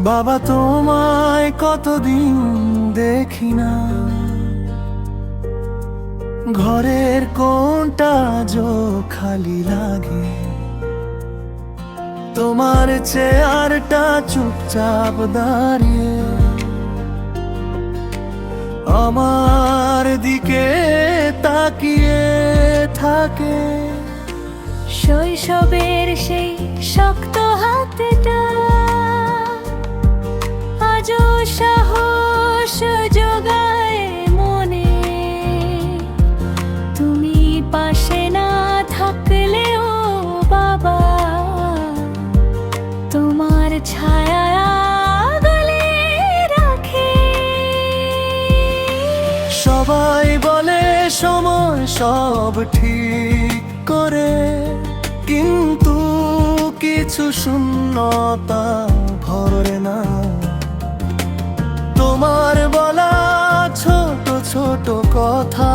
বাবা তোমায় কতদিন দেখি না, ঘরের কোণটা যো খালি লাগে। তোমার চেয়ারটা চুপচাপ দাঁড়িয়ে আমার দিকে তাকিয়ে থাকে। শৈশবের সেই শক্ত হাতটা আজও সাহস যোগায় মনে। তুমি পাশে না থাকলেও বাবা, তোমার ছায়া আগলে রাখে। সবাই বলে সময় সব ঠিক করে, কিন্তু কিছু শূন্যতা ভরে না। তোমার বলা ছোট ছোট কথা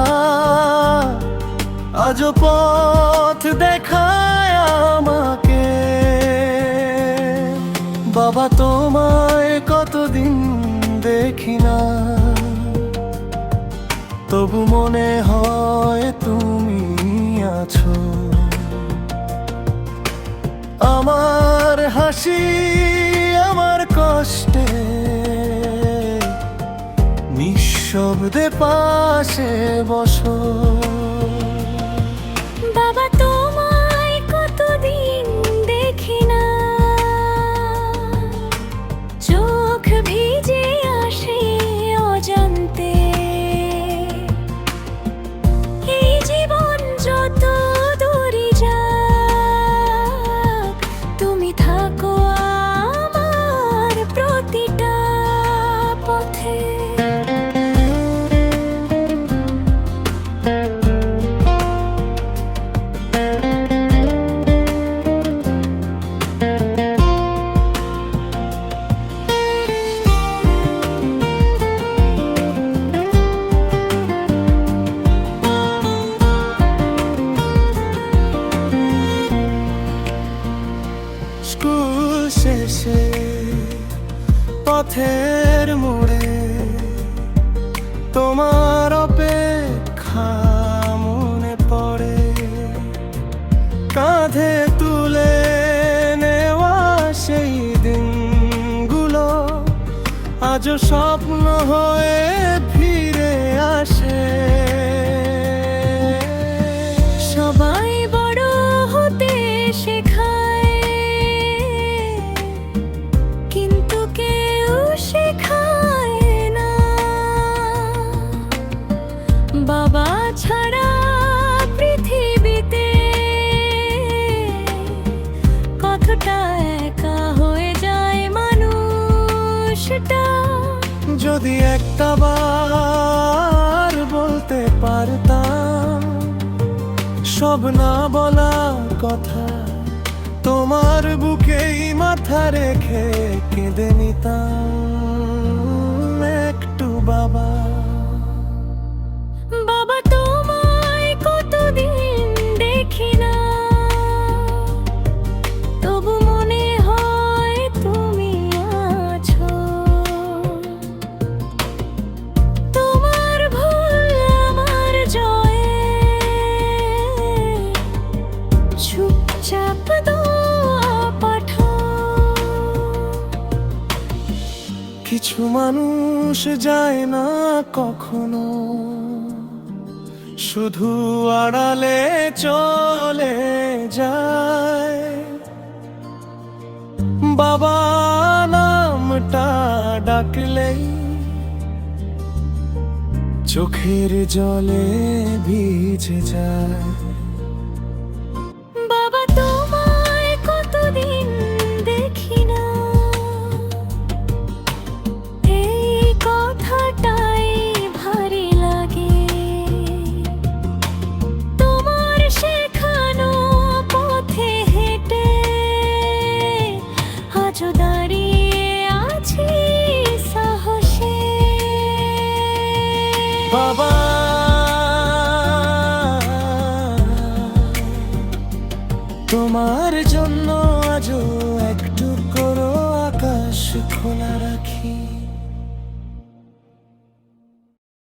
আজও পথ দেখায় আমাকে। বাবা তোমায় কতদিন দেখি না, তবু মনে হয় তুমি আছো। আমার হাসি আমার কষ্টে নিঃশব্দে পাশে বসো। বাবা তোমায় কতদিন দেখি না, চোখ ভিজে আসে অজান্তে। এই জীবন যত দূরে যাক, তুমি থাকো আমার প্রতিটা পথে। স্কুল শেষে পথের মোড়ে তোমার অপেক্ষা মনে পড়ে। কাঁধে তুলে নেওয়া সেই দিনগুলো আজও স্বপ্ন হয়ে ফিরে আসে। সবাই বড় হতে শেখায়, কিন্তু কেউ শেখায় না বাবা ছাড়া পৃথিবীতে কতটা একা হয়ে যায় মানুষটা। যদি একটা বার বলতে পারতাম সব না বলা কথা, তোমার বুকেই মাথা রেখে কেঁদে নিতাম একটু বাবা। বাবা তোমায় কতদিন দেখি না, তবু মনে হয় তুমি আছো। তোমার ভুল আমার জয়ে চুপচাপ দোয়া পাঠাও। কিছু মানুষ যায় না কখনো, শুধু আড়ালে চলে যায়। বাবা নামটা ডাকলেই চোখের জলে ভিজে যায়। বাবা তোমায় কতদিন দেখি না, এই কথাটাই ভারী লাগে। তোমার শেখানো পথে হেঁটে আজও দাঁড়িয়ে আছি সাহসে। বাবা তোমার জন্য আজও একটু করো আকাশ আকাশ খোলা